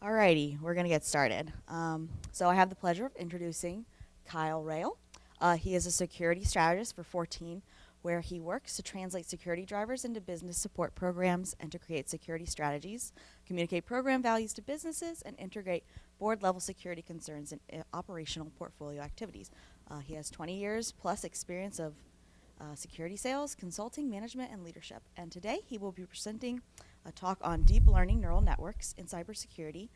Alrighty, we're going to get started. So I have the pleasure of introducing Kyle Rayle. He is a security strategist for 14, where he works to translate security drivers into business support programs and to create security strategies, communicate program values to businesses, and integrate board-level security concerns in operational portfolio activities. He has 20 years plus experience of security sales, consulting, management, and leadership. And today he will be presenting a talk on deep learning neural networks in cybersecurity,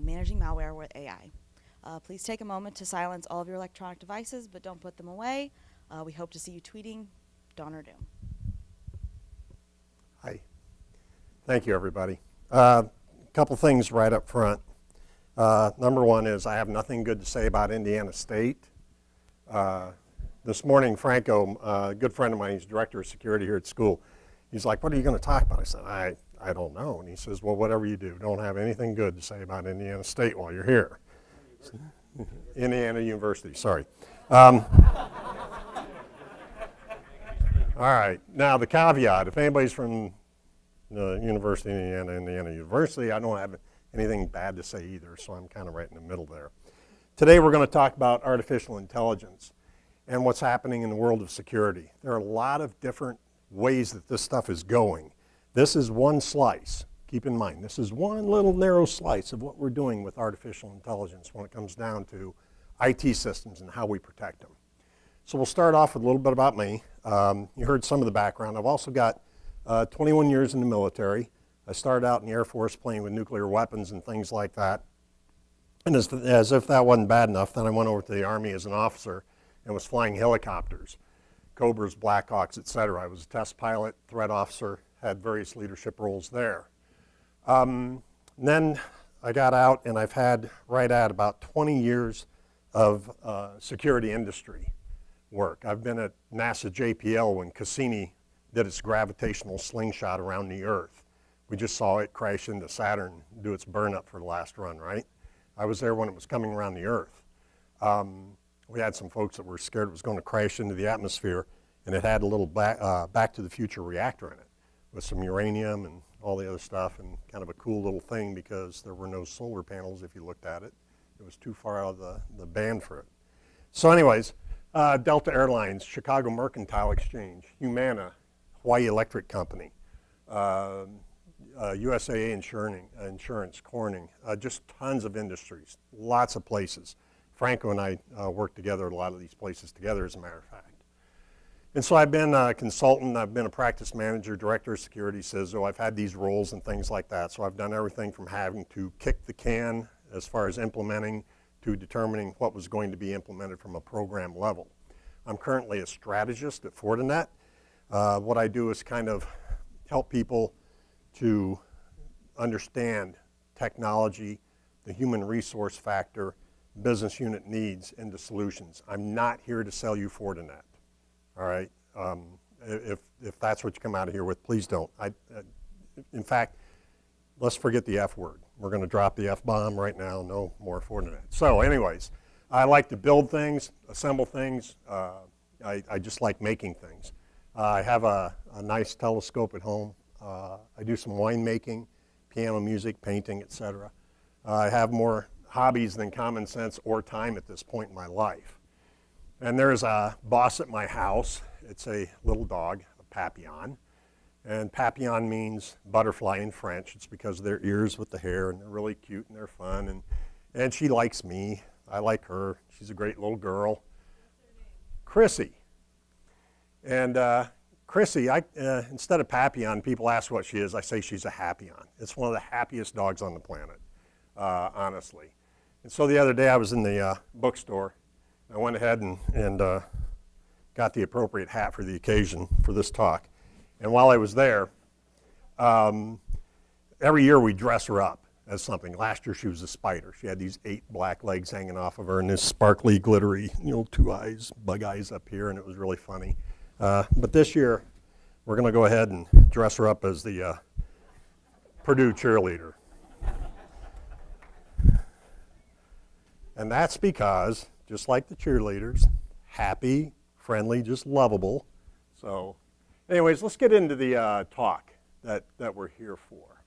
managing malware with AI. Please take a moment to silence all of your electronic devices, but don't put them away. We hope to see you tweeting dawn or doom. Hi. Thank you, everybody. A couple things right up front. Number one is I have nothing good to say about Indiana State. This morning, Franco, a good friend of mine, he's director of security here at school. He's like, what are you going to talk about? I said, I don't know. And he says, well, whatever you do, don't have anything good to say about Indiana State while you're here. Indiana University, sorry. All right. Now, the caveat, if anybody's from the University of Indiana University, I don't have anything bad to say either, so I'm kind of right in the middle there. Today, we're going to talk about artificial intelligence and what's happening in the world of security. There are a lot of different ways that this stuff is going. This is one slice. Keep in mind, this is one little narrow slice of what we're doing with artificial intelligence when it comes down to IT systems and how we protect them. So we'll start off with a little bit about me. You heard some of the background. I've also got 21 years in the military. I started out in the Air Force playing with nuclear weapons and things like that. And as if that wasn't bad enough, then I went over to the Army as an officer and was flying helicopters, Cobras, Blackhawks, et cetera. I was a test pilot, threat officer, had various leadership roles there. Then I got out and I've had right at about 20 years of security industry work. I've been at NASA JPL when Cassini did its gravitational slingshot around the Earth. We just saw it crash into Saturn, do its burn up for the last run, right? I was there when it was coming around the Earth. We had some folks that were scared it was going to crash into the atmosphere, and it had a little Back to the Future reactor in it with some uranium and all the other stuff, and kind of a cool little thing because there were no solar panels if you looked at it. It was too far out of the band for it. So anyways, Delta Airlines, Chicago Mercantile Exchange, Humana, Hawaii Electric Company, USAA Insurance, Corning, just tons of industries, lots of places. Franco and I work together at a lot of these places together, as a matter of fact. And so I've been a consultant, I've been a practice manager, director of security, CISO. I've had these roles and things like that. So I've done everything from having to kick the can as far as implementing to determining what was going to be implemented from a program level. I'm currently a strategist at Fortinet. What I do is kind of help people to understand technology, the human resource factor, business unit needs into solutions. I'm not here to sell you Fortinet. All right, if that's what you come out of here with, please don't. In fact, let's forget the F word. We're going to drop the F-bomb right now. No more Fortinet. So anyways, I like to build things, assemble things. I just like making things. I have a nice telescope at home. I do some winemaking, piano music, painting, etc. I have more hobbies than common sense or time at this point in my life. And there's a boss at my house. It's a little dog, a papillon. And papillon means butterfly in French. It's because of their ears with the hair, and they're really cute and they're fun. And she likes me. I like her. She's a great little girl. Chrissy. And Chrissy, instead of papillon, people ask what she is. I say she's a happyon. It's one of the happiest dogs on the planet, honestly. And so the other day I was in the bookstore. I went ahead and got the appropriate hat for the occasion for this talk. And while I was there, every year we dress her up as something. Last year she was a spider. She had these 8 black legs hanging off of her and this sparkly, glittery, 2 eyes, bug eyes up here, and it was really funny. But this year we're going to go ahead and dress her up as the Purdue cheerleader. And that's because, just like the cheerleaders, happy, friendly, just lovable. So anyways, let's get into the talk that we're here for.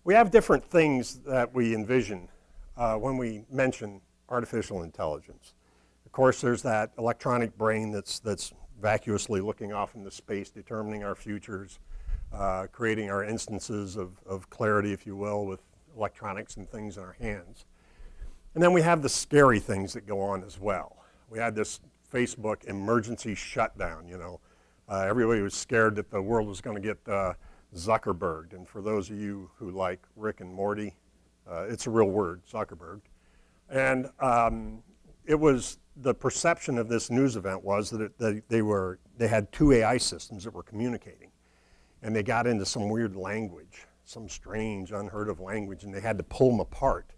We have different things that we envision when we mention artificial intelligence. Of course, there's that electronic brain that's vacuously looking off into space, determining our futures, creating our instances of clarity, if you will, with electronics and things in our hands. And then we have the scary things that go on as well. We had this Facebook emergency shutdown, you know. Everybody was scared that the world was going to get Zuckerberged. And for those of you who like Rick and Morty, it's a real word, Zuckerberg. And it was the perception of this news event was that they had two AI systems that were communicating. And they got into some weird language, some strange, unheard of language, and they had to pull them apart.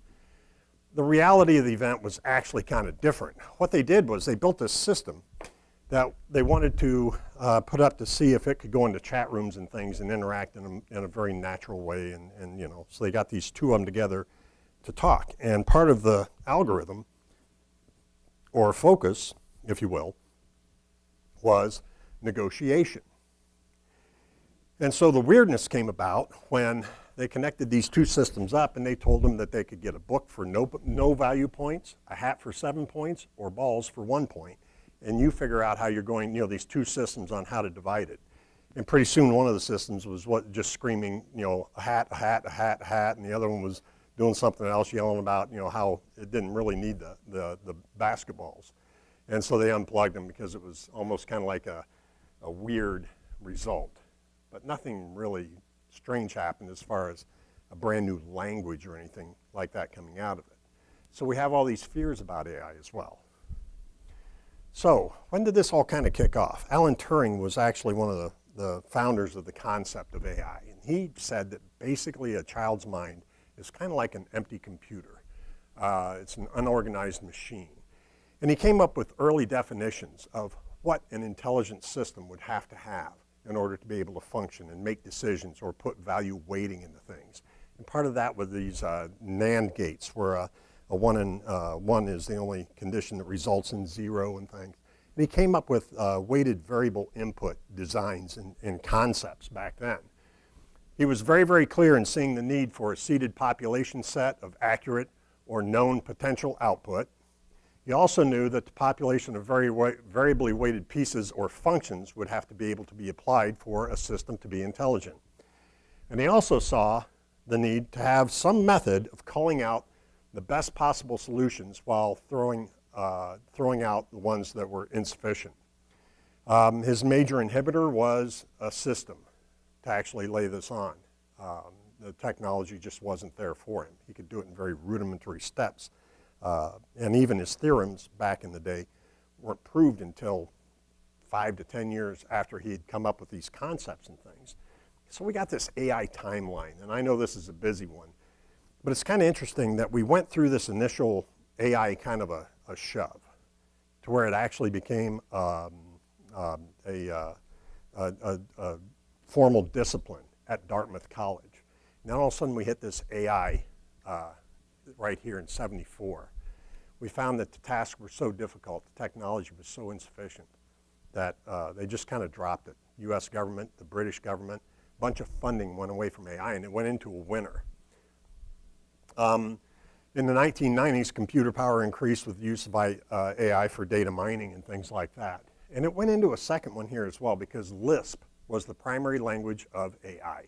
The reality of the event was actually kind of different. What they did was they built this system that they wanted to put up to see if it could go into chat rooms and things and interact in a very natural way. And you know, so they got these two of them together to talk. And part of the algorithm, or focus, if you will, was negotiation. And so the weirdness came about when they connected these two systems up and they told them that they could get a book for no value points, a hat for 7 points, or balls for 1 point. And you figure out how you're going, you know, these two systems on how to divide it. And pretty soon one of the systems was just screaming, you know, a hat, a hat, a hat, a hat, and the other one was doing something else, yelling about, you know, how it didn't really need the basketballs. And so they unplugged them because it was almost kind of like a weird result. But nothing really strange happened as far as a brand new language or anything like that coming out of it. So we have all these fears about AI as well. So when did this all kind of kick off? Alan Turing was actually one of the founders of the concept of AI. And he said that basically a child's mind is kind of like an empty computer. It's an unorganized machine. And he came up with early definitions of what an intelligent system would have to have in order to be able to function and make decisions or put value weighting into things. And part of that was these NAND gates, where a 1 and 1 is the only condition that results in 0 and things. And he came up with weighted variable input designs and concepts back then. He was very, very clear in seeing the need for a seeded population set of accurate or known potential output. He also knew that the population of variably weighted pieces or functions would have to be able to be applied for a system to be intelligent. And he also saw the need to have some method of calling out the best possible solutions while throwing out the ones that were insufficient. His major inhibitor was a system to actually lay this on. The technology just wasn't there for him. He could do it in very rudimentary steps. And even his theorems back in the day weren't proved until 5 to 10 years after he had come up with these concepts and things. So we got this AI timeline, and I know this is a busy one, but it's kind of interesting that we went through this initial AI kind of a shove to where it actually became a formal discipline at Dartmouth College. Now all of a sudden we hit this AI right here in '74. We found that the tasks were so difficult, the technology was so insufficient that they just kind of dropped it. US government, the British government, a bunch of funding went away from AI and it went into a winter. In the 1990s, computer power increased with use of AI for data mining and things like that. And it went into a second one here as well because Lisp was the primary language of AI.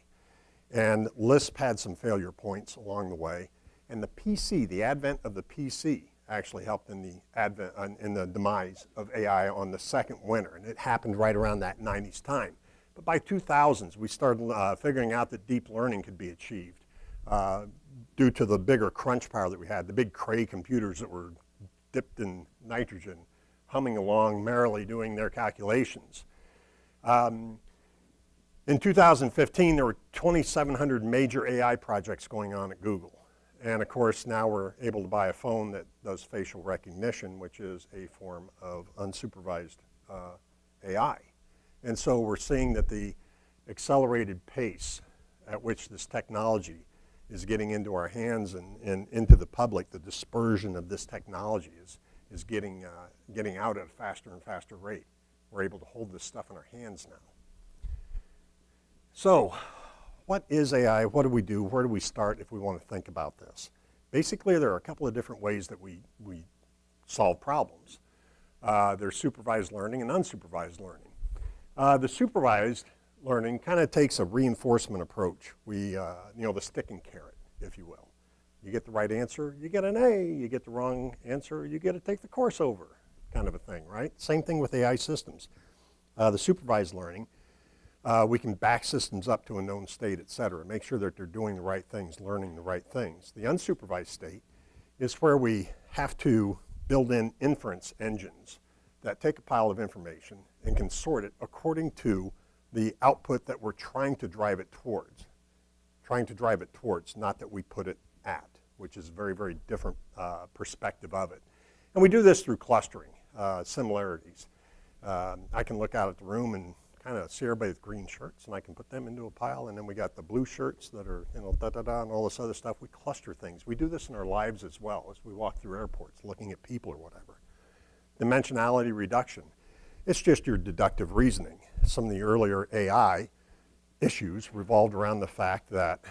And Lisp had some failure points along the way. And the PC, the advent of the PC, actually helped in the demise of AI on the second winter. And it happened right around that 90s time. But by 2000s, we started figuring out that deep learning could be achieved due to the bigger crunch power that we had, the big Cray computers that were dipped in nitrogen, humming along merrily doing their calculations. In 2015, there were 2,700 major AI projects going on at Google. And of course, now we're able to buy a phone that does facial recognition, which is a form of unsupervised AI. And so we're seeing that the accelerated pace at which this technology is getting into our hands and into the public, the dispersion of this technology is getting out at a faster and faster rate. We're able to hold this stuff in our hands now. So what is AI? What do we do? Where do we start if we want to think about this? Basically, there are a couple of different ways that we solve problems. There's supervised learning and unsupervised learning. The supervised learning kind of takes a reinforcement approach. The stick and carrot, if you will. You get the right answer, you get an A. You get the wrong answer, you get to take the course over, kind of a thing, right? Same thing with AI systems. The supervised learning, we can back systems up to a known state, et cetera, make sure that they're doing the right things, learning the right things. The unsupervised state is where we have to build in inference engines that take a pile of information and can sort it according to the output that we're trying to drive it towards. Not that we put it at, which is a very, very different perspective of it. And we do this through clustering, similarities. I can look out at the room and kind of see everybody with green shirts, and I can put them into a pile, and then we got the blue shirts that are, da-da-da, and all this other stuff. We cluster things. We do this in our lives as well as we walk through airports, looking at people or whatever. Dimensionality reduction. It's just your deductive reasoning. Some of the earlier AI issues revolved around the fact that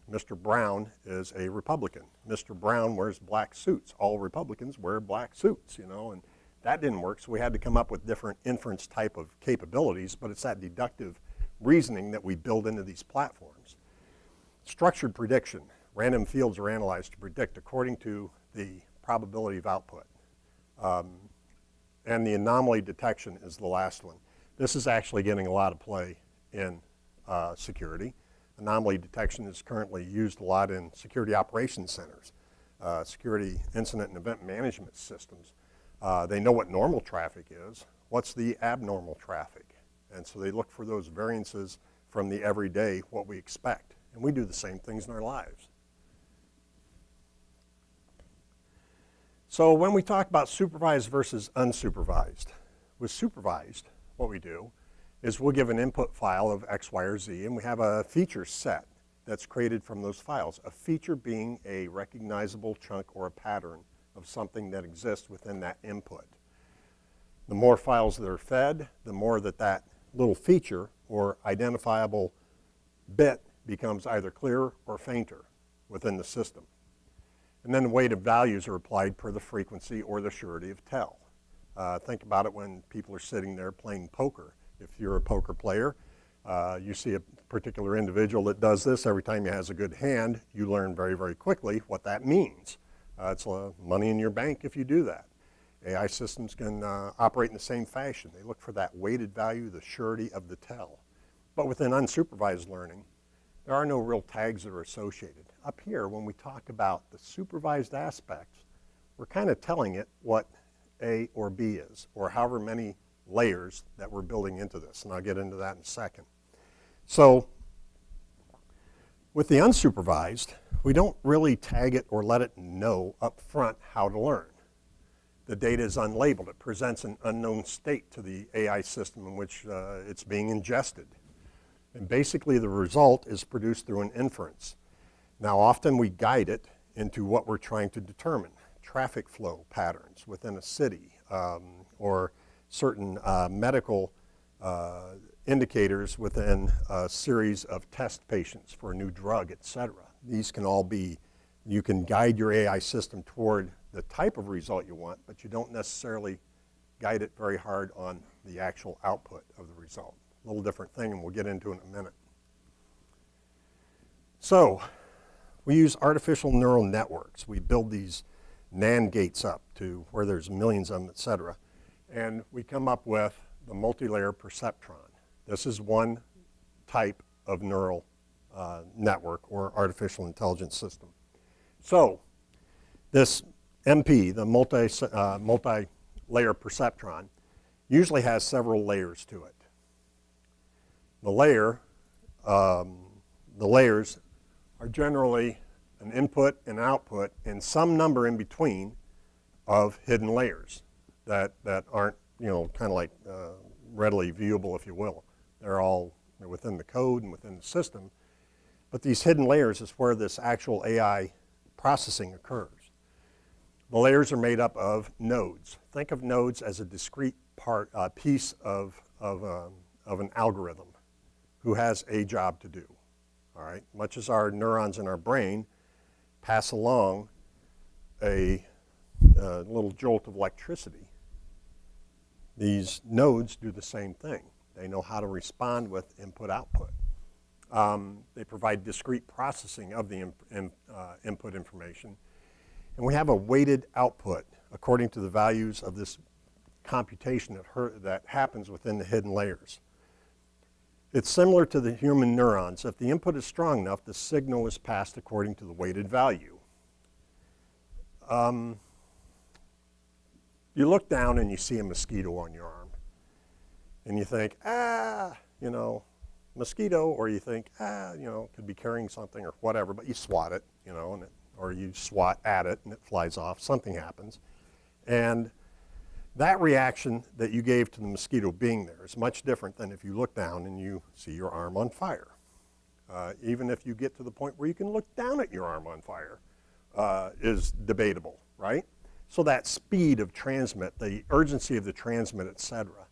Mr. Brown is a Republican. Mr. Brown wears black suits. All Republicans wear black suits, and that didn't work, so we had to come up with different inference type of capabilities, but it's that deductive reasoning that we build into these platforms. Structured prediction. Random fields are analyzed to predict according to the probability of output. And the anomaly detection is the last one. This is actually getting a lot of play in security. Anomaly detection is currently used a lot in security operations centers, security incident and event management systems. They know what normal traffic is. What's the abnormal traffic? And so they look for those variances from the everyday, what we expect. And we do the same things in our lives. So when we talk about supervised versus unsupervised, with supervised, what we do is we'll give an input file of X, Y, or Z, and we have a feature set that's created from those files. A feature being a recognizable chunk or a pattern of something that exists within that input. The more files that are fed, the more that little feature or identifiable bit becomes either clearer or fainter within the system. And then the weighted values are applied per the frequency or the surety of tell. Think about it when people are sitting there playing poker. If you're a poker player, you see a particular individual that does this. Every time he has a good hand, you learn very, very quickly what that means. It's money in your bank if you do that. AI systems can operate in the same fashion. They look for that weighted value, the surety of the tell. But within unsupervised learning, there are no real tags that are associated. Up here, when we talk about the supervised aspects, we're kind of telling it what A or B is, or however many layers that we're building into this, and I'll get into that in a second. So with the unsupervised, we don't really tag it or let it know up front how to learn. The data is unlabeled. It presents an unknown state to the AI system in which it's being ingested. And basically the result is produced through an inference. Now often we guide it into what we're trying to determine. Traffic flow patterns within a city, or certain medical indicators within a series of test patients for a new drug, et cetera. These can all be, you can guide your AI system toward the type of result you want, but you don't necessarily guide it very hard on the actual output of the result. A little different thing, and we'll get into it in a minute. So we use artificial neural networks. We build these NAND gates up to where there's millions of them, et cetera. And we come up with the multi-layer perceptron. This is one type of neural network or artificial intelligence system. So this MP, the multi-layer perceptron, usually has several layers to it. The layers are generally an input and output and some number in between of hidden layers that aren't, kind of like readily viewable, if you will. They're within the code and within the system. But these hidden layers is where this actual AI processing occurs. The layers are made up of nodes. Think of nodes as a discrete piece of an algorithm who has a job to do. all right, much as our neurons in our brain pass along a little jolt of electricity, these nodes do the same thing. They know how to respond with input-output. They provide discrete processing of the input information. And we have a weighted output according to the values of this computation that happens within the hidden layers. It's similar to the human neurons. If the input is strong enough, the signal is passed according to the weighted value. You look down and you see a mosquito on your arm. And you think, mosquito, or you think, could be carrying something or whatever, but you swat it, or you swat at it and it flies off, something happens. And that reaction that you gave to the mosquito being there is much different than if you look down and you see your arm on fire. Even if you get to the point where you can look down at your arm on fire, is debatable, right? So that speed of transmit, the urgency of the transmit, et cetera,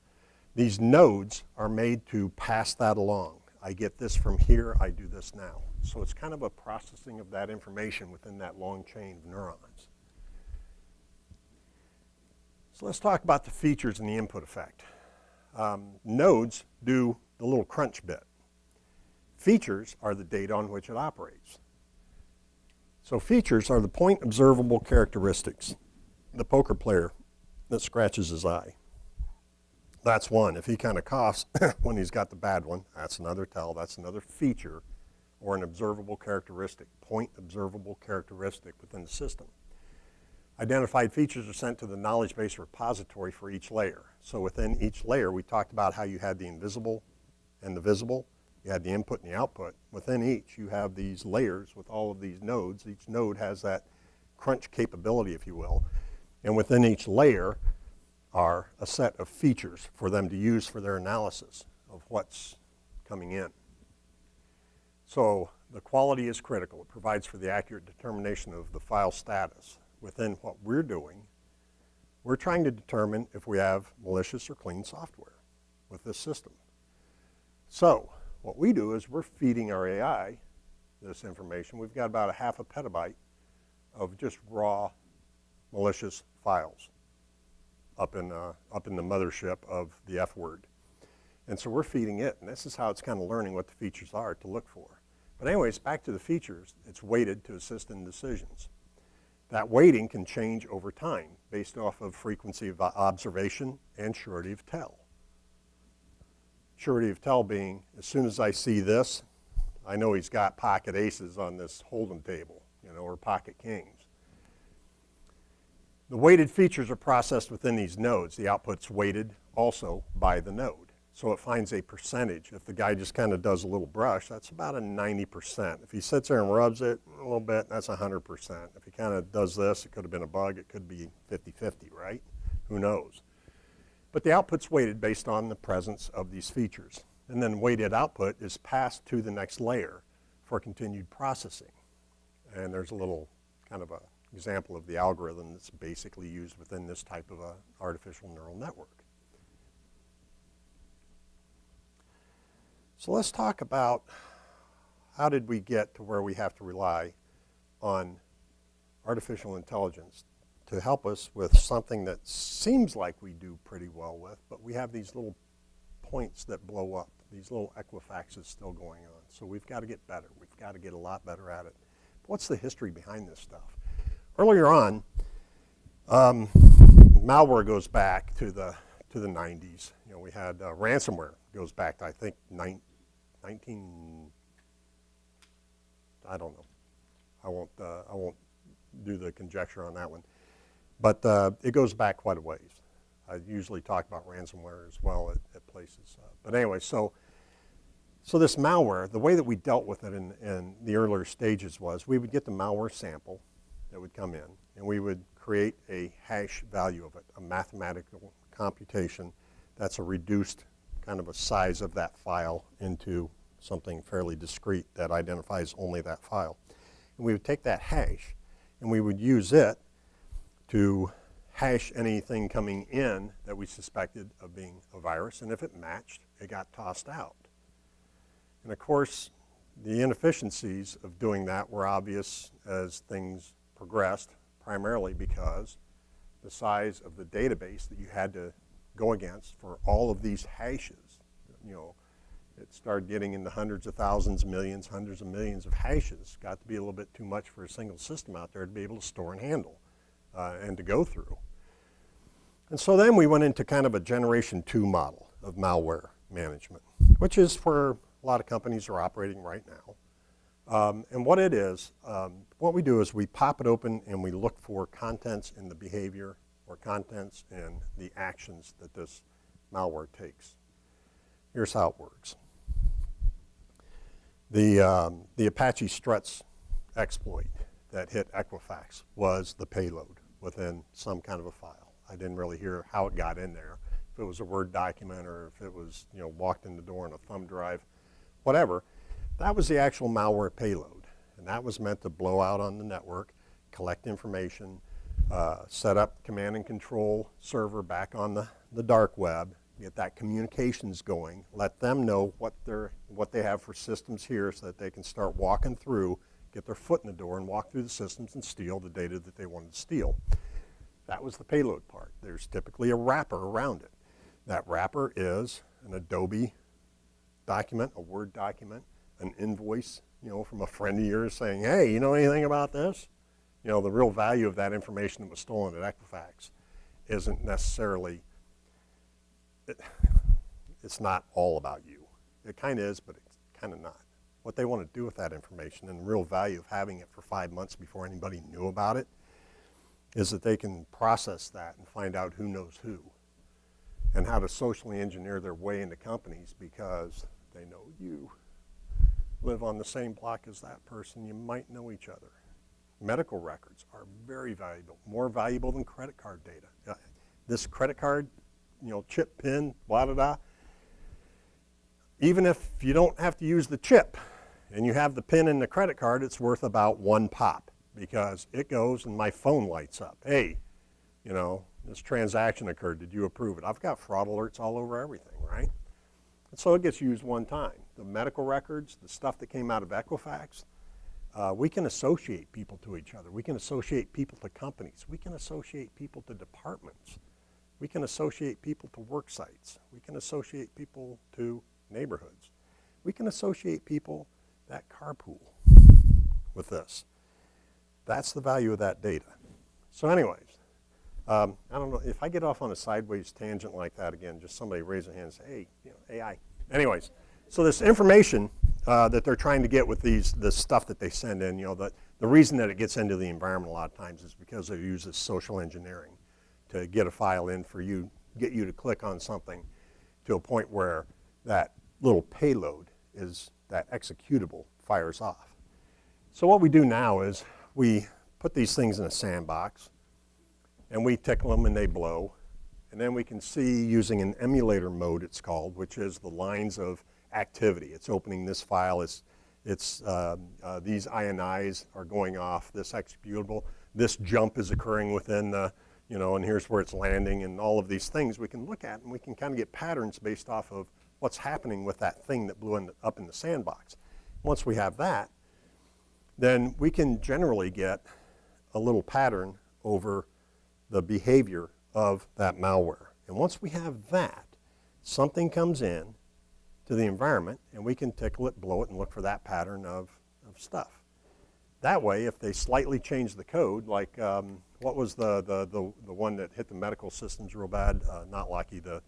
these nodes are made to pass that along. I get this from here, I do this now. So it's kind of a processing of that information within that long chain of neurons. So let's talk about the features and the input effect. Nodes do the little crunch bit. Features are the data on which it operates. So features are the point observable characteristics. The poker player that scratches his eye. That's one. If he kind of coughs when he's got the bad one, that's another tell. That's another feature or an observable characteristic, point observable characteristic within the system. Identified features are sent to the knowledge base repository for each layer. So within each layer, we talked about how you had the invisible and the visible. You had the input and the output. Within each, you have these layers with all of these nodes. Each node has that crunch capability, if you will. And within each layer are a set of features for them to use for their analysis of what's coming in. So the quality is critical. It provides for the accurate determination of the file status. Within what we're doing, we're trying to determine if we have malicious or clean software with this system. So what we do is we're feeding our AI this information. We've got about a half a petabyte of just raw malicious files up in the mothership of the F word. And so we're feeding it, and this is how it's kind of learning what the features are to look for. But anyways, back to the features, it's weighted to assist in decisions. That weighting can change over time based off of frequency of observation and surety of tell. Surety of tell being, as soon as I see this, I know he's got pocket aces on this hold'em table, or pocket kings. The weighted features are processed within these nodes. The output's weighted also by the node. So it finds a percentage. If the guy just kind of does a little brush, that's about a 90%. If he sits there and rubs it a little bit, that's 100%. If he kind of does this, it could have been a bug. It could be 50-50, right? Who knows? But the output's weighted based on the presence of these features. And then weighted output is passed to the next layer for continued processing. And there's a little kind of a example of the algorithm that's basically used within this type of a artificial neural network. So let's talk about how did we get to where we have to rely on artificial intelligence to help us with something that seems like we do pretty well with, but we have these little points that blow up, these little equifaxes still going on. So we've got to get better. We've got to get a lot better at it. But what's the history behind this stuff? Earlier on, malware goes back to the 90s. We had ransomware goes back to, I think, 19. I don't know. I won't do the conjecture on that one. But it goes back quite a ways. I usually talk about ransomware as well at places. But anyway, so this malware, the way that we dealt with it in the earlier stages was we would get the malware sample that would come in, and we would create a hash value of it, a mathematical computation that's a reduced kind of a size of that file into something fairly discrete that identifies only that file. And we would take that hash, and we would use it to hash anything coming in that we suspected of being a virus, and if it matched, it got tossed out. And of course, The inefficiencies of doing that were obvious as things progressed, primarily because the size of the database that you had to go against for all of these hashes, it started getting into hundreds of thousands, millions, hundreds of millions of hashes. Got to be a little bit too much for a single system out there to be able to store and handle and to go through. And so then we went into kind of a generation 2 model of malware management, which is where a lot of companies are operating right now. And what it is, what we do is we pop it open and we look for contents in the behavior or contents in the actions that this malware takes. Here's how it works. The Apache Struts exploit that hit Equifax was the payload within some kind of a file. I didn't really hear how it got in there, if it was a Word document or if it was walked in the door on a thumb drive, whatever. That was the actual malware payload, and that was meant to blow out on the network, collect information, set up command and control server back on the dark web, get that communications going, let them know what they have for systems here so that they can start walking through, get their foot in the door and walk through the systems and steal the data that they wanted to steal. That was the payload part. There's typically a wrapper around it. That wrapper is an Adobe document, a Word document, an invoice, from a friend of yours saying, hey, you know anything about this? The real value of that information that was stolen at Equifax isn't necessarily, it's not all about you. It kind of is, but it's kind of not. What they want to do with that information and the real value of having it for 5 months before anybody knew about it is that they can process that and find out who knows who and how to socially engineer their way into companies because they know you live on the same block as that person. You might know each other. Medical records are very valuable, more valuable than credit card data. This credit card, chip, pin, blah, blah, blah. Even if you don't have to use the chip and you have the pin in the credit card, it's worth about 1 pop because it goes and my phone lights up. Hey, this transaction occurred. Did you approve it? I've got fraud alerts all over everything, right? And so it gets used 1 time. The medical records, the stuff that came out of Equifax, we can associate people to each other. We can associate people to companies. We can associate people to departments. We can associate people to work sites. We can associate people to neighborhoods. We can associate people that carpool with this. That's the value of that data. So anyways, I don't know, if I get off on a sideways tangent like that again, just somebody raise their hand and say, hey, AI. Anyways, so this information that they're trying to get with this stuff that they send in, the reason that it gets into the environment a lot of times is because they use this social engineering to get a file in for you, get you to click on something to a point where that little payload is, that executable fires off. So what we do now is we put these things in a sandbox and we tickle them and they blow. And then we can see using an emulator mode, it's called, which is the lines of activity. It's opening this file, these INIs are going off, this executable, this jump is occurring within the, and here's where it's landing, and all of these things we can look at and we can kind of get patterns based off of what's happening with that thing that blew up in the sandbox. Once we have that, then we can generally get a little pattern over the behavior of that malware. And once we have that, something comes in to the environment and we can tickle it, blow it, and look for that pattern of stuff. That way, if they slightly change the code, like what was the one that hit the medical systems real bad? Not Locky, the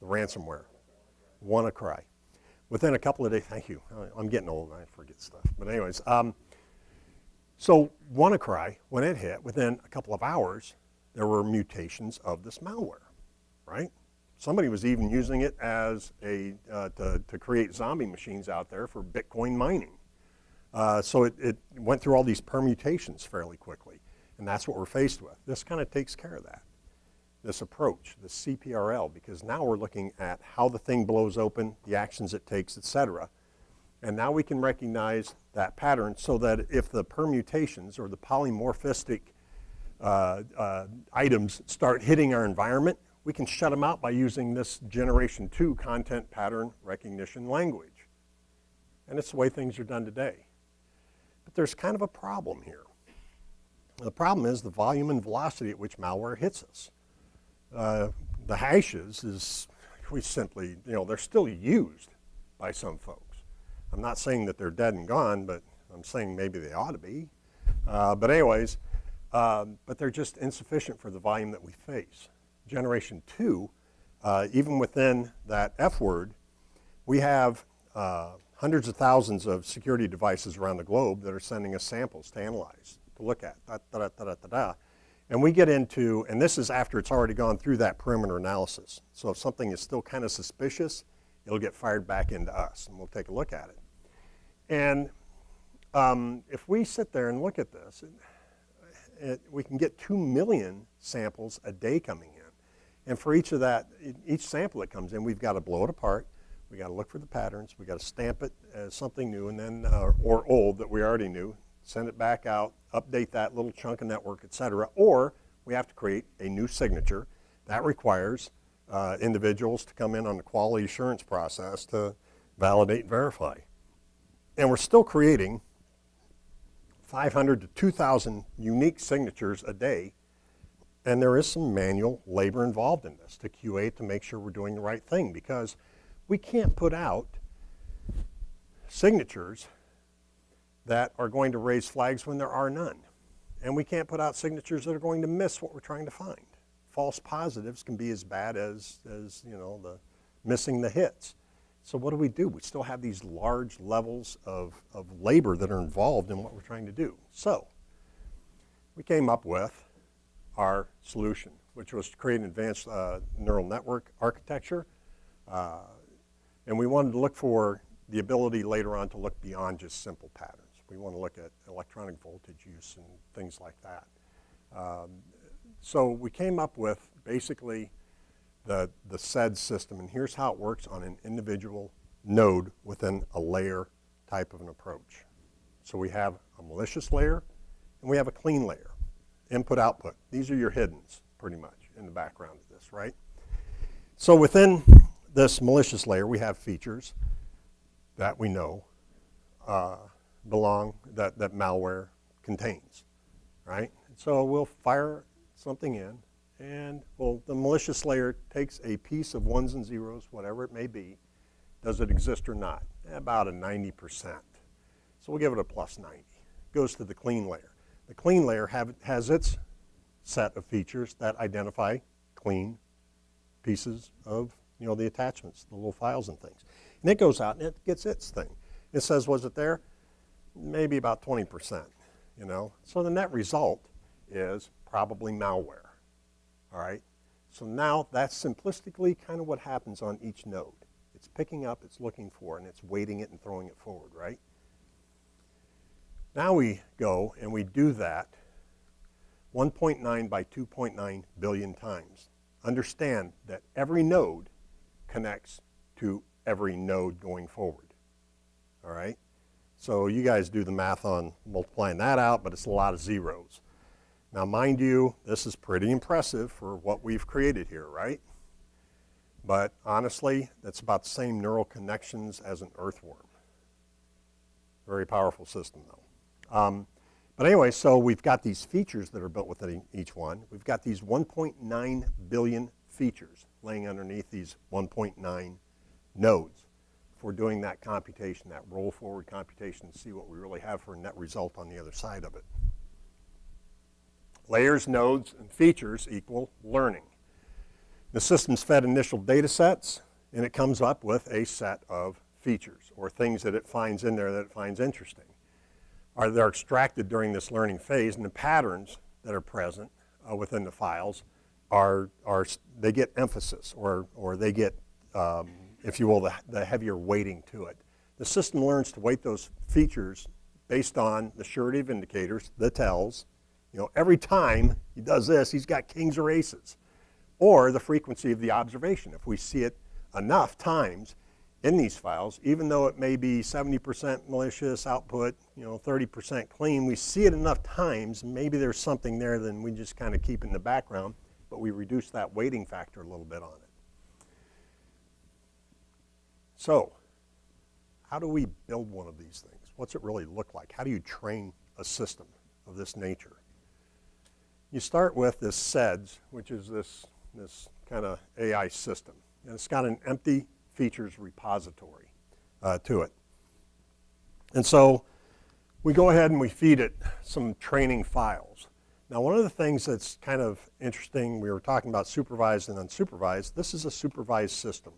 ransomware, WannaCry. Within a couple of days, thank you. I'm getting old and I forget stuff. But anyways, so WannaCry, when it hit, within a couple of hours, there were mutations of this malware, right? Somebody was even using it as to create zombie machines out there for Bitcoin mining. So it went through all these permutations fairly quickly, and that's what we're faced with. This kind of takes care of that, this approach, the CPRL, because now we're looking at how the thing blows open, the actions it takes, et cetera. And now we can recognize that pattern so that if the permutations or the polymorphistic items start hitting our environment, we can shut them out by using this generation 2 content pattern recognition language. And it's the way things are done today. But there's kind of a problem here. The problem is the volume and velocity at which malware hits us. The hashes is, we simply, they're still used by some folks. I'm not saying that they're dead and gone, but I'm saying maybe they ought to be. But anyways, but they're just insufficient for the volume that we face. Generation 2, even within that F word, we have hundreds of thousands of security devices around the globe that are sending us samples to analyze, to look at, And we get into, and this is after it's already gone through that perimeter analysis. So if something is still kind of suspicious, it'll get fired back into us, and we'll take a look at it. And if we sit there and look at this, we can get 2 million samples a day coming in. And for each sample that comes in, we've got to blow it apart. We've got to look for the patterns. We've got to stamp it as something new, and then or old that we already knew, send it back out, update that little chunk of network, et cetera. Or we have to create a new signature. That requires individuals to come in on the quality assurance process to validate and verify. And we're still creating 500 to 2,000 unique signatures a day, and there is some manual labor involved in this to QA to make sure we're doing the right thing, because we can't put out signatures that are going to raise flags when there are none. And we can't put out signatures that are going to miss what we're trying to find. False positives can be as bad as the missing the hits. So what do? We still have these large levels of labor that are involved in what we're trying to do. So we came up with our solution, which was to create an advanced neural network architecture. And we wanted to look for the ability later on to look beyond just simple patterns. We want to look at electronic voltage use and things like that. So we came up with basically the SED system, and here's how it works on an individual node within a layer type of an approach. So we have a malicious layer, and we have a clean layer. Input, output. These are your hiddens, pretty much, in the background of this, right? So within this malicious layer, we have features that we know that malware contains, right? So we'll fire something in, and the malicious layer takes a piece of ones and zeros, whatever it may be. Does it exist or not? About a 90%. So we'll give it a plus 90. Goes to the clean layer. The clean layer has its set of features that identify clean pieces of the attachments, the little files and things. And it goes out and it gets its thing. It says, was it there? Maybe about 20%, So the net result is probably malware, all right? So now that's simplistically kind of what happens on each node. It's picking up, it's looking for, and it's weighting it and throwing it forward, right? Now we go and we do that 1.9 by 2.9 billion times. Understand that every node connects to every node going forward, all right? So you guys do the math on multiplying that out, but it's a lot of zeros. Now, mind you, this is pretty impressive for what we've created here, right? But honestly, that's about the same neural connections as an earthworm. Very powerful system, though. But anyway, so we've got these features that are built within each one. We've got these 1.9 billion features laying underneath these 1.9 nodes for doing that computation, that roll forward computation, to see what we really have for a net result on the other side of it. Layers, nodes, and features equal learning. The system's fed initial data sets, and it comes up with a set of features or things that it finds in there that it finds interesting. They're extracted during this learning phase, and the patterns that are present within the files they get emphasis or they get, if you will, the heavier weighting to it. The system learns to weight those features based on the surety of indicators, the tells. Every time he does this, he's got kings or aces, or the frequency of the observation. If we see it enough times in these files, even though it may be 70% malicious output, 30% clean, we see it enough times, maybe there's something there that we just kind of keep in the background, but we reduce that weighting factor a little bit on it. So, how do we build one of these things? What's it really look like? How do you train a system of this nature? You start with this SEDS, which is this kind of AI system. And it's got an empty features repository to it. And so we go ahead and we feed it some training files. Now, one of the things that's kind of interesting, we were talking about supervised and unsupervised. This is a supervised system.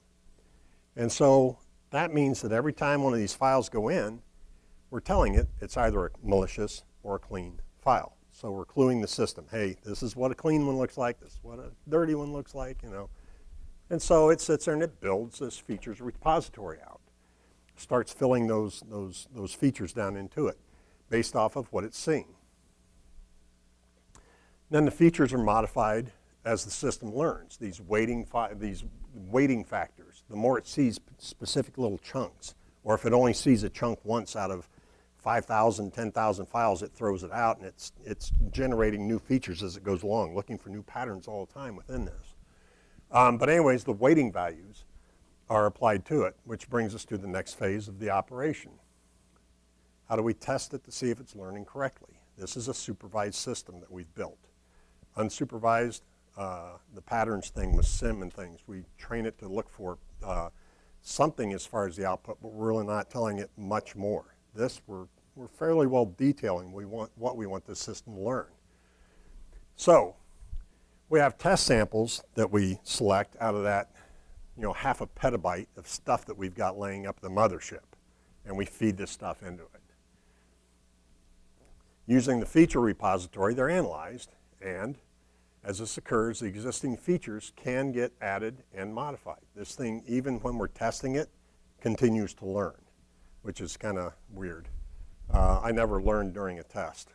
And so that means that every time one of these files go in, we're telling it it's either a malicious or a clean file. So we're cluing the system. Hey, this is what a clean one looks like. This is what a dirty one looks like, you know. And so it sits there and it builds this features repository out. Starts filling those features down into it based off of what it's seeing. Then the features are modified as the system learns. These weighting factors. The more it sees specific little chunks, or if it only sees a chunk once out of 5,000, 10,000 files, it throws it out, and it's generating new features as it goes along, looking for new patterns all the time within this. But anyways, the weighting values are applied to it, which brings us to the next phase of the operation. How do we test it to see if it's learning correctly? This is a supervised system that we've built. Unsupervised, the patterns thing with SIM and things, we train it to look for something as far as the output, but we're really not telling it much more. This, we're fairly well detailing what we want this system to learn. So we have test samples that we select out of that, half a petabyte of stuff that we've got laying up the mothership, and we feed this stuff into it. Using the feature repository, they're analyzed, and as this occurs, the existing features can get added and modified. This thing, even when we're testing it, continues to learn, which is kind of weird. I never learned during a test.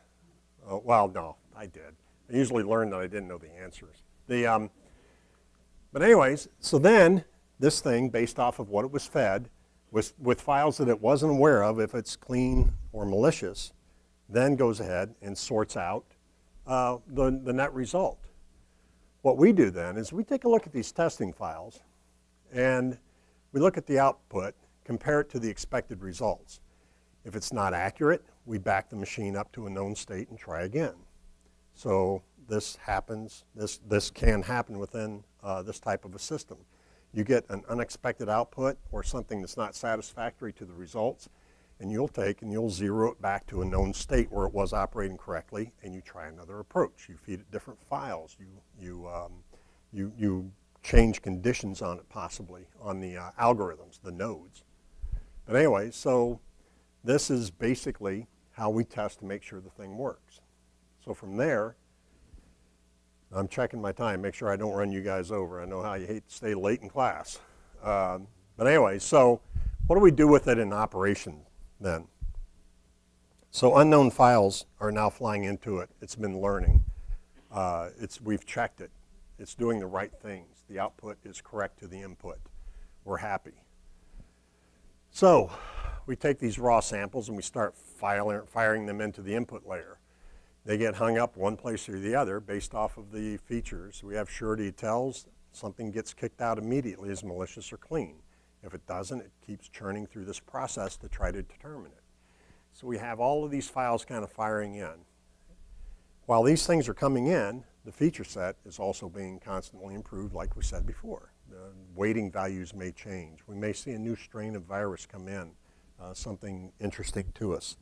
Well, no, I did. I usually learned that I didn't know the answers. But anyways, so then this thing, based off of what it was fed, with files that it wasn't aware of, if it's clean or malicious, then goes ahead and sorts out the net result. What we do then is we take a look at these testing files and we look at the output, compare it to the expected results. If it's not accurate, we back the machine up to a known state and try again. So this happens, this can happen within this type of a system. You get an unexpected output or something that's not satisfactory to the results, and you'll zero it back to a known state where it was operating correctly, and you try another approach. You feed it different files. You change conditions on it possibly on the algorithms, the nodes. But anyway, so this is basically how we test to make sure the thing works. So from there, I'm checking my time, make sure I don't run you guys over. I know how you hate to stay late in class. But anyway, so what do we do with it in operation then? So unknown files are now flying into it. It's been learning. We've checked it. It's doing the right things. The output is correct to the input. We're happy. So we take these raw samples and we start firing them into the input layer. They get hung up one place or the other based off of the features. We have surety it tells something gets kicked out immediately as malicious or clean. If it doesn't, it keeps churning through this process to try to determine it. So we have all of these files kind of firing in. While these things are coming in, the feature set is also being constantly improved, like we said before. The weighting values may change. We may see a new strain of virus come in, something interesting to us.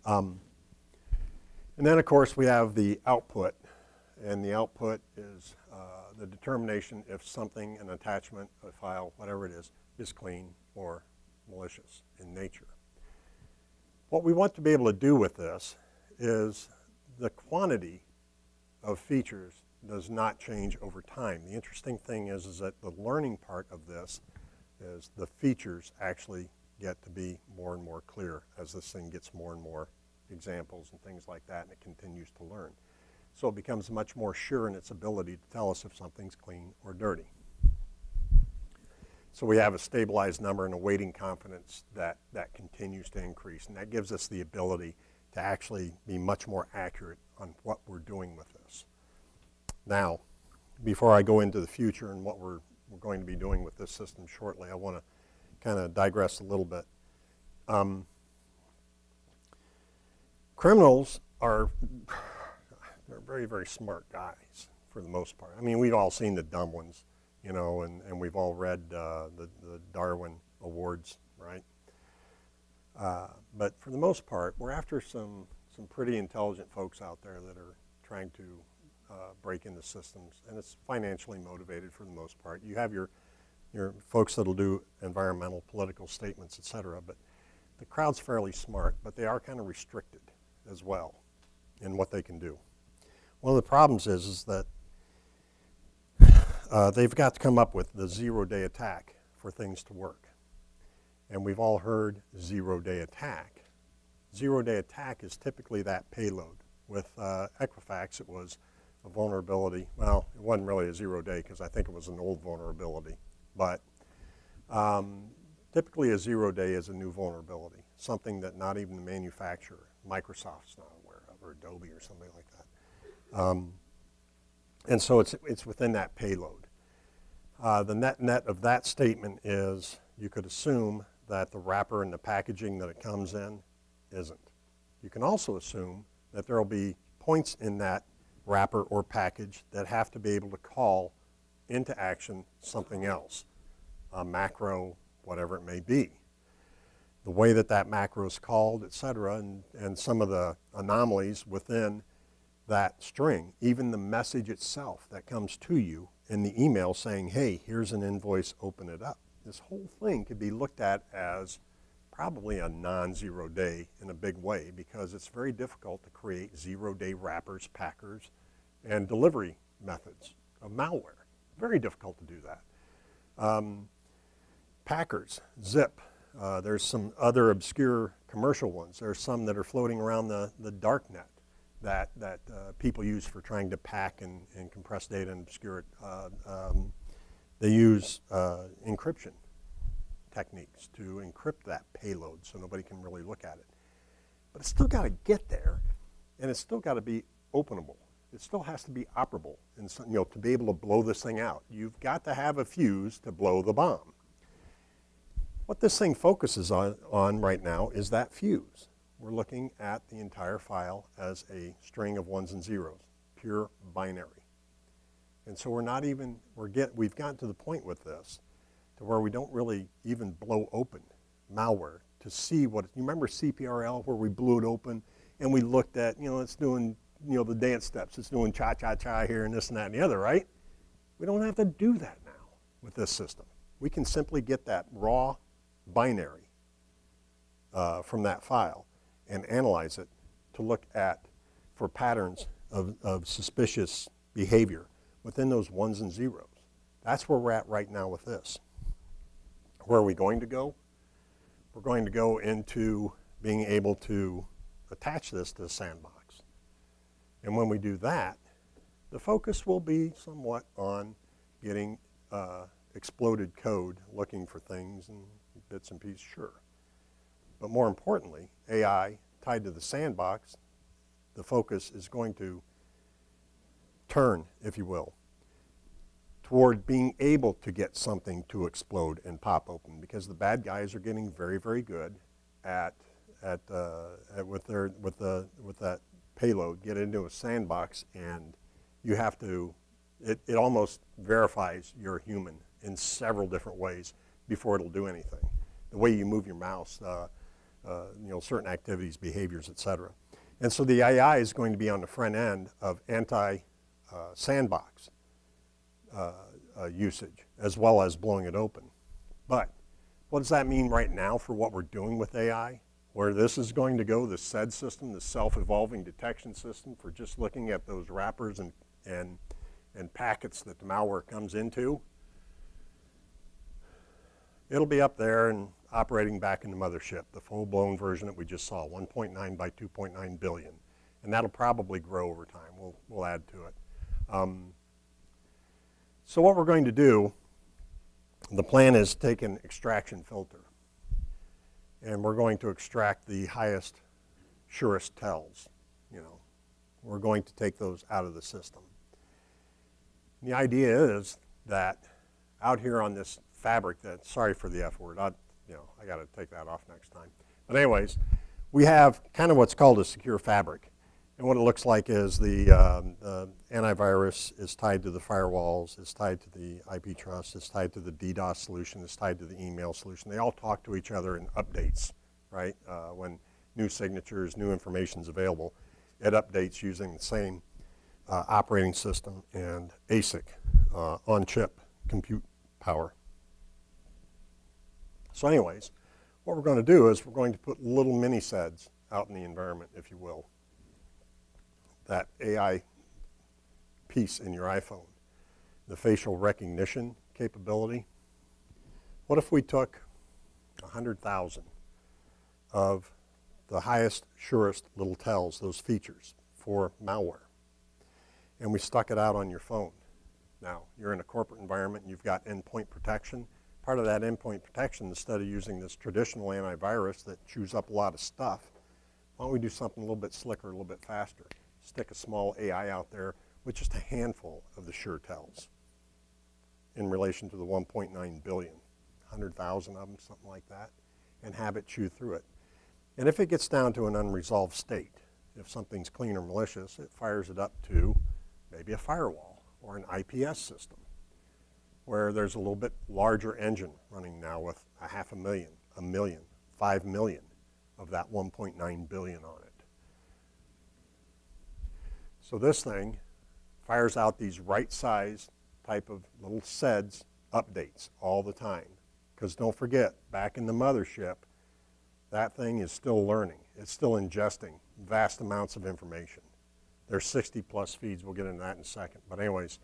And then, of course, we have the output. And the output is the determination if something, an attachment, a file, whatever it is clean or malicious in nature. What we want to be able to do with this is the quantity of features does not change over time. The interesting thing is that the learning part of this is the features actually get to be more and more clear as this thing gets more and more examples and things like that, and it continues to learn. So it becomes much more sure in its ability to tell us if something's clean or dirty. So we have a stabilized number and a weighting confidence that continues to increase, and that gives us the ability to actually be much more accurate on what we're doing with this. Now, before I go into the future and what we're going to be doing with this system shortly, I want to kind of digress a little bit. Criminals are they're very, very smart guys for the most part. I mean, we've all seen the dumb ones, you know, and we've all read the Darwin Awards, right? But for the most part, we're after some pretty intelligent folks out there that are trying to break into systems, and it's financially motivated for the most part. You have your folks that'll do environmental, political statements, et cetera, but the crowd's fairly smart, but they are kind of restricted as well in what they can do. One of the problems is that they've got to come up with the zero-day attack for things to work. And we've all heard zero-day attack. Zero-day attack is typically that payload. With Equifax, it was a vulnerability. Well, it wasn't really a zero-day because I think it was an old vulnerability. But typically a zero-day is a new vulnerability, something that not even the manufacturer, Microsoft's not aware of, or Adobe or something like that. And so it's within that payload. The net of that statement is you could assume that the wrapper and the packaging that it comes in isn't. You can also assume that there will be points in that wrapper or package that have to be able to call into action something else, a macro, whatever it may be. The way that macro is called, et cetera, and some of the anomalies within that string, even the message itself that comes to you in the email saying, hey, here's an invoice, open it up. This whole thing could be looked at as probably a non-zero day in a big way because it's very difficult to create zero-day wrappers, packers, and delivery methods of malware. Very difficult to do that. Packers, zip. There's some other obscure commercial ones. There's some that are floating around the dark net that people use for trying to pack and compress data and obscure it. They use encryption techniques to encrypt that payload so nobody can really look at it. But it's still got to get there, and it's still got to be openable. It still has to be operable, and so, to be able to blow this thing out. You've got to have a fuse to blow the bomb. What this thing focuses on right now is that fuse. We're looking at the entire file as a string of ones and zeros, pure binary. And so we've gotten to the point with this to where we don't really even blow open malware to see you remember CPRL where we blew it open and we looked at, it's doing, the dance steps, it's doing cha-cha-cha here and this and that and the other, right? We don't have to do that now with this system. We can simply get that raw binary from that file and analyze it to look for patterns of suspicious behavior within those ones and zeros. That's where we're at right now with this. Where are we going to go? We're going to go into being able to attach this to the sandbox. And when we do that, the focus will be somewhat on getting exploded code, looking for things and bits and pieces, sure. But more importantly, AI tied to the sandbox, the focus is going to turn, if you will, toward being able to get something to explode and pop open, because the bad guys are getting very, very good with that payload, get into a sandbox, and you have to. It almost verifies you're a human in several different ways before it'll do anything. The way you move your mouse, certain activities, behaviors, et cetera. And so the AI is going to be on the front end of anti-sandbox usage, as well as blowing it open. But what does that mean right now for what we're doing with AI? Where this is going to go, the SED system, the self-evolving detection system, for just looking at those wrappers and packets that the malware comes into, it'll be up there and operating back in the mothership, the full-blown version that we just saw, 1.9 by 2.9 billion. And that'll probably grow over time. We'll add to it. So what we're going to do, the plan is take an extraction filter. And we're going to extract the highest, surest tells. We're going to take those out of the system. And the idea is that out here on this fabric sorry for the F word, I got to take that off next time. But anyways, we have kind of what's called a secure fabric. And what it looks like is the antivirus is tied to the firewalls, it's tied to the IP trust, it's tied to the DDoS solution, it's tied to the email solution. They all talk to each other in updates, right? When new signatures, new information is available, it updates using the same operating system and ASIC, on-chip compute power. So anyways, what we're going to do is we're going to put little mini SEDs out in the environment, if you will. That AI piece in your iPhone, the facial recognition capability. What if we took 100,000 of the highest, surest little tells, those features for malware, and we stuck it out on your phone? Now, you're in a corporate environment, and you've got endpoint protection. Part of that endpoint protection, instead of using this traditional antivirus that chews up a lot of stuff, why don't we do something a little bit slicker, a little bit faster? Stick a small AI out there with just a handful of the sure tells in relation to the 1.9 billion, 100,000 of them, something like that, and have it chew through it. And if it gets down to an unresolved state, if something's clean or malicious, it fires it up to maybe a firewall or an IPS system, where there's a little bit larger engine running now with 500,000, 1 million, 5 million of that 1.9 billion on it. So this thing fires out these right-size type of little SEDs updates all the time. Because don't forget, back in the mothership, that thing is still learning. It's still ingesting vast amounts of information. There's 60 plus feeds. We'll get into that in a second. But anyways,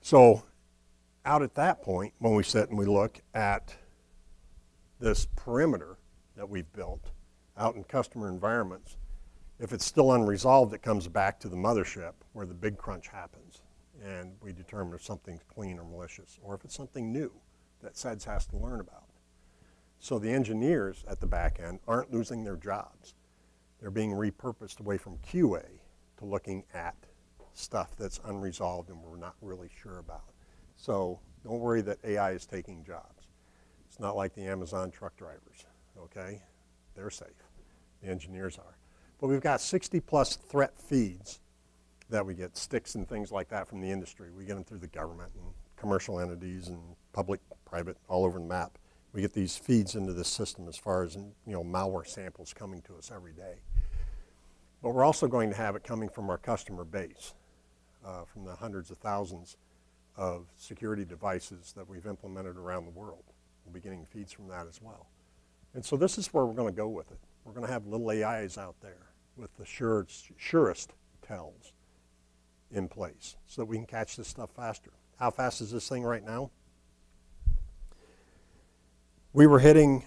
so out at that point, when we sit and we look at this perimeter that we've built out in customer environments, if it's still unresolved, it comes back to the mothership where the big crunch happens, and we determine if something's clean or malicious, or if it's something new that SEDS has to learn about. So the engineers at the back end aren't losing their jobs. They're being repurposed away from QA to looking at stuff that's unresolved and we're not really sure about. So don't worry that AI is taking jobs. It's not like the Amazon truck drivers, okay? They're safe. The engineers are. But we've got 60 plus threat feeds that we get, sticks and things like that from the industry. We get them through the government and commercial entities and public, private, all over the map. We get these feeds into this system as far as malware samples coming to us every day. But we're also going to have it coming from our customer base, from the hundreds of thousands of security devices that we've implemented around the world. We'll be getting feeds from that as well. And so this is where we're going to go with it. We're going to have little AIs out there with the surest tells in place so that we can catch this stuff faster. How fast is this thing right now? We were hitting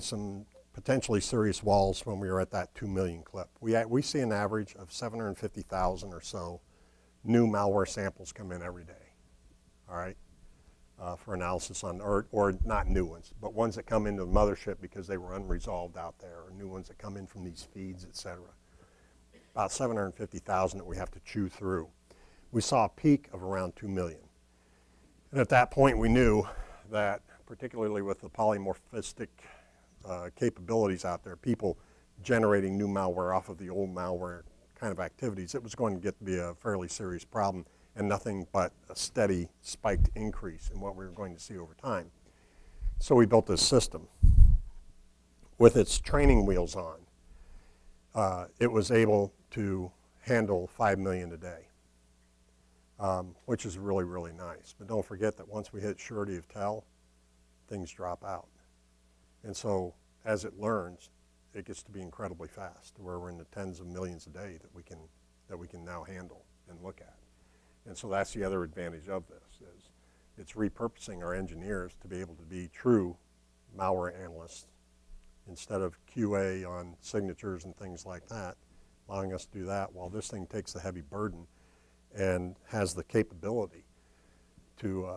some potentially serious walls when we were at that 2 million clip. We see an average of 750,000 or so new malware samples come in every day, all right, for analysis on, or not new ones, but ones that come into the mothership because they were unresolved out there, or new ones that come in from these feeds, et cetera. About 750,000 that we have to chew through. We saw a peak of around 2 million. And at that point, we knew that, particularly with the polymorphistic capabilities out there, people generating new malware off of the old malware kind of activities, it was going to get to be a fairly serious problem and nothing but a steady spiked increase in what we were going to see over time. So we built this system. With its training wheels on, it was able to handle 5 million a day, which is really, really nice. But don't forget that once we hit surety of tell, things drop out. And so as it learns, it gets to be incredibly fast, to where we're in the tens of millions a day that we can now handle and look at. And so that's the other advantage of this, is it's repurposing our engineers to be able to be true malware analysts instead of QA on signatures and things like that, allowing us to do that while this thing takes the heavy burden and has the capability to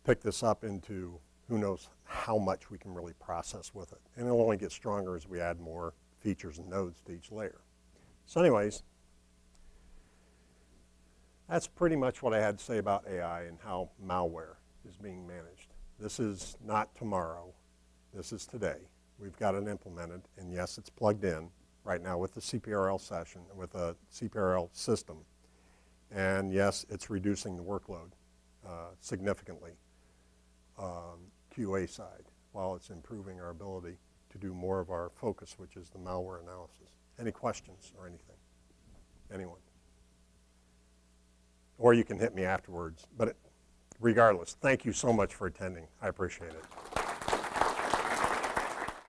pick this up into who knows how much we can really process with it. And it'll only get stronger as we add more features and nodes to each layer. So anyways, that's pretty much what I had to say about AI and how malware is being managed. This is not tomorrow. This is today. We've got it implemented, and yes, it's plugged in right now with the CPRL session, with a CPRL system. And yes, it's reducing the workload significantly, QA side, while it's improving our ability to do more of our focus, which is the malware analysis. Any questions or anything? Anyone? Or you can hit me afterwards. But regardless, thank you so much for attending. I appreciate it.